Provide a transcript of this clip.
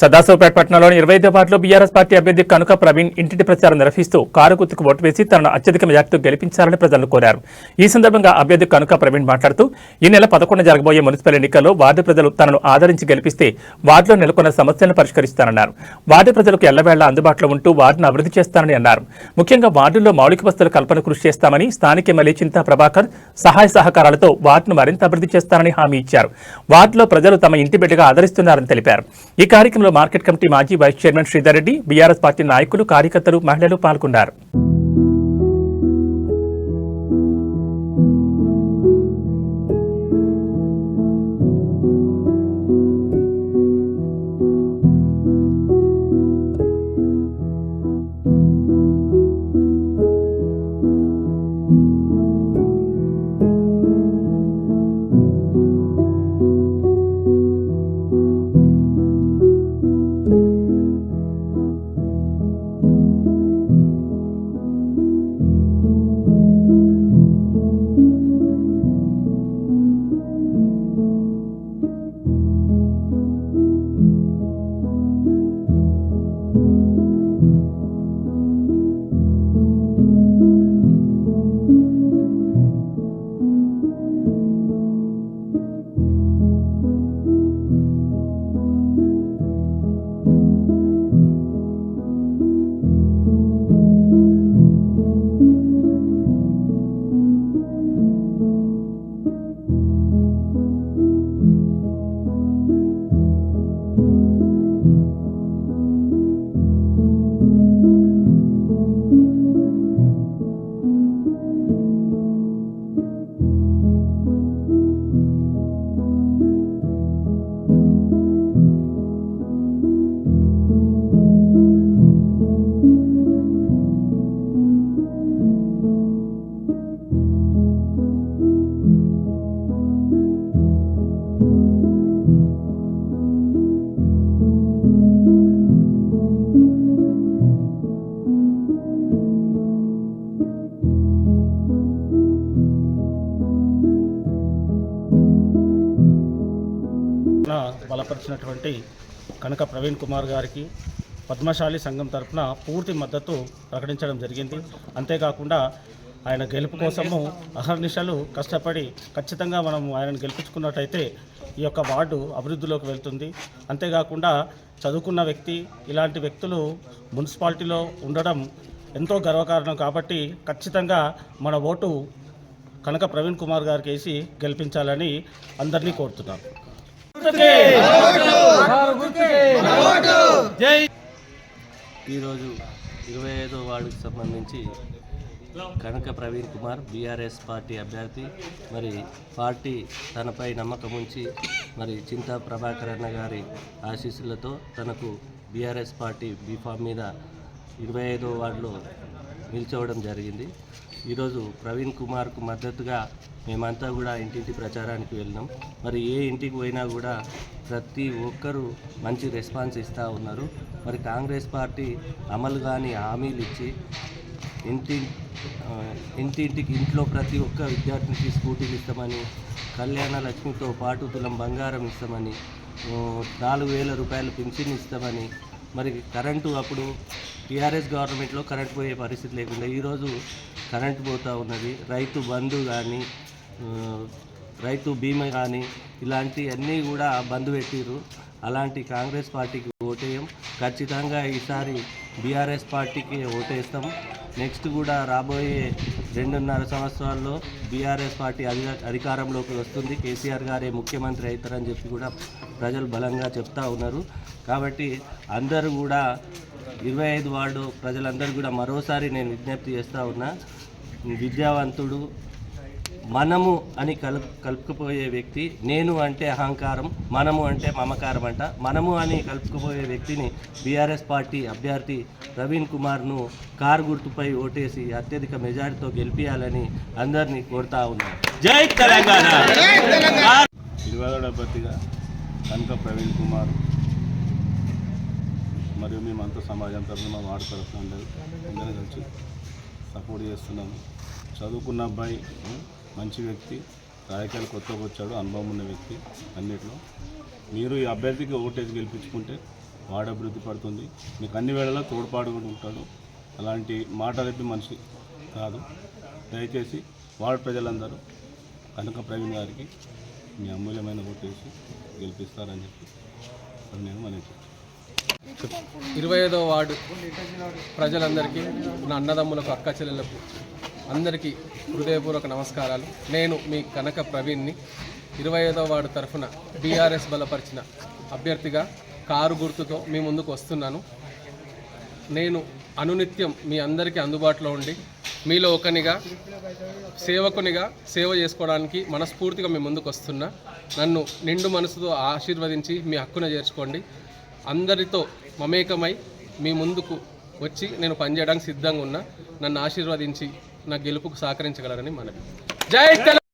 సదాశివపేట పట్టణంలోని 25వ వార్డులో BRS party అభ్యర్థి కనుక ప్రవీణ్ ఇంటింటి ప్రచారం నిర్వహిస్తూ కారు గుర్తుకు ఓటు వేసి తనను అత్యధిక మెజార్టీతో గెలిపించాలని ప్రజలను కోరారు. ఈ సందర్భంగా అభ్యర్థి కనుక ప్రవీణ్ మాట్లాడుతూ ఈ నెల 11న జరగబోయే మున్సిపల్ ఎన్నికల్లో వార్డు ప్రజలు తనను ఆదరించి గెలిపిస్తే వార్డులో నెలకొన్న సమస్యలను పరిష్కరిస్తానన్నారు. వార్డు ప్రజలకు ఎల్లవేళ అందుబాటులో ఉంటూ వార్డును అభివృద్ధి చేస్తానని అన్నారు. ముఖ్యంగా వార్డుల్లో మౌలిక వసతుల కల్పన కృషి చేస్తామని, స్థానిక ఎమ్మెల్యే చింతా ప్రభాకర్ సహాయ సహకారాలతో వార్డును మరింత అభివృద్ధి చేస్తానని హామీ ఇచ్చారు. వార్డులో ప్రజలు తమ ఇంటి బిడ్డగా ఆదరిస్తున్నారని తెలిపారు. ఈ కార్యక్రమంలో మార్కెట్ కమిటీ మాజీ vice chairman Sridhar Reddy, BRS party నాయకులు, కార్యకర్తలు, మహిళలు పాల్గొన్నారు. బలపరిచినటువంటి కనుక ప్రవీణ్ కుమార్ గారికి పద్మశాలి సంఘం తరఫున పూర్తి మద్దతు ప్రకటించడం జరిగింది. అంతేకాకుండా ఆయన గెలుపు కోసము అహర్నిశలు కష్టపడి ఖచ్చితంగా మనం ఆయనను గెలిపించుకున్నట్టయితే ఈ యొక్క వార్డు అభివృద్ధిలోకి వెళ్తుంది. అంతేకాకుండా చదువుకున్న వ్యక్తి, ఇలాంటి వ్యక్తులు మున్సిపాలిటీలో ఉండడం ఎంతో గర్వకారణం. కాబట్టి ఖచ్చితంగా మన ఓటు కనుక ప్రవీణ్ కుమార్ గారికి వేసి గెలిపించాలని అందరినీ కోరుతున్నాను. ఈరోజు 25వ వార్డుకు సంబంధించి కనుక ప్రవీణ్ కుమార్ బీఆర్ఎస్ పార్టీ అభ్యర్థి, మరి పార్టీ తనపై నమ్మకం ఉంచి మరి చింతా ప్రభాకర్ అన్న గారి ఆశీస్సులతో తనకు బీఆర్ఎస్ పార్టీ బీఫామ్ మీద 25వ వార్డులో నిల్చోవడం జరిగింది. ఈరోజు ప్రవీణ్ కుమార్కు మద్దతుగా మేమంతా కూడా ఇంటింటి ప్రచారానికి వెళ్ళినాం. మరి ఏ ఇంటికి పోయినా కూడా ప్రతి ఒక్కరూ మంచి రెస్పాన్స్ ఇస్తూ ఉన్నారు. మరి కాంగ్రెస్ పార్టీ అమలు కాని హామీలు ఇచ్చి ఇంటింటికి ఇంట్లో ప్రతి ఒక్క విద్యార్థినికి స్కూటీలు ఇస్తామని, కళ్యాణ లక్ష్మితో పాటు తులం బంగారం ఇస్తామని, 4,000 రూపాయలు పెన్షన్ ఇస్తామని, మరి కరెంటు అప్పుడు టీఆర్ఎస్ గవర్నమెంట్లో కరెంట్ పోయే పరిస్థితి లేకుండా ఈరోజు కరెంటు పోతూ ఉన్నది. రైతు బంధు కానీ, రైతు బీమా కానీ ఇలాంటివన్నీ కూడా బంద్ పెట్టిర్రు. అలాంటి కాంగ్రెస్ పార్టీకి ఓటేయం. ఖచ్చితంగా ఈసారి బీఆర్ఎస్ పార్టీకి ఓటేస్తాం. నెక్స్ట్ కూడా రాబోయే 2.5 సంవత్సరాల్లో బీఆర్ఎస్ పార్టీ అధికారంలోకి వస్తుంది. కేసీఆర్ గారే ముఖ్యమంత్రి అవుతారని చెప్పి కూడా ప్రజలు బలంగా చెప్తా ఉన్నారు. కాబట్టి అందరూ కూడా 25 వార్డు ప్రజలందరూ కూడా మరోసారి నేను విజ్ఞప్తి చేస్తూ ఉన్నా, విద్యావంతుడు, మనము అని కలుపుకుపోయే వ్యక్తి, నేను అంటే అహంకారం, మనము అంటే మమకారం అంట, మనము అని కలుపుకుపోయే వ్యక్తిని బీఆర్ఎస్ పార్టీ అభ్యర్థి ప్రవీణ్ కుమార్ను కారు గుర్తుపై ఓటేసి అత్యధిక మెజారిటీతో గెలిపించాలని అందరినీ కోరుతా ఉన్నాను. జై తెలంగాణ. 20వ అభ్యర్థిగా కనుక ప్రవీణ్ కుమార్ మరియు మేమంతా సమాజం తరఫున మా వార్డు తరఫున అందరూ కలిసి సపోర్ట్ చేస్తున్నాము. చదువుకున్న అబ్బాయి, మంచి వ్యక్తి, రాజకీయాలు కొత్తగా వచ్చాడు, అనుభవం ఉన్న వ్యక్తి. అన్నిట్లో మీరు ఈ అభ్యర్థికి ఓటేసి గెలిపించుకుంటే వార్డు అభివృద్ధి పడుతుంది. మీకు అన్ని వేళలా తోడ్పాటు కూడా ఉంటాడు. అలాంటి మాటలెప్పి మనిషి కాదు. దయచేసి వార్డు ప్రజలందరూ కనక ప్రవీణ్ గారికి మీ అమూల్యమైన ఓటేసి గెలిపిస్తారని చెప్పి నేను మనకి 25వ వార్డు ప్రజలందరికీ, నా అన్నదమ్ములకు, అక్క చెల్లెలకు అందరికీ హృదయపూర్వక నమస్కారాలు. నేను మీ కనక ప్రవీణ్ని 25వ వార్డు తరఫున బీఆర్ఎస్ బలపరిచిన అభ్యర్థిగా కారు గుర్తుతో మీ ముందుకు వస్తున్నాను. నేను అనునిత్యం మీ అందరికీ అందుబాటులో ఉండి మీలో ఒకనిగా, సేవకునిగా సేవ చేసుకోవడానికి మనస్ఫూర్తిగా మీ ముందుకు వస్తున్నా. నన్ను నిండు మనసుతో ఆశీర్వదించి మీ హక్కున చేర్చుకోండి. అందరితో మమేకమై మీ ముందుకు వచ్చి నేను పనిచేయడానికి సిద్ధంగా ఉన్నా. నన్ను ఆశీర్వదించి నా గెలుపుకు సహకరించగలరని మనవి. జై తెలంగాణ.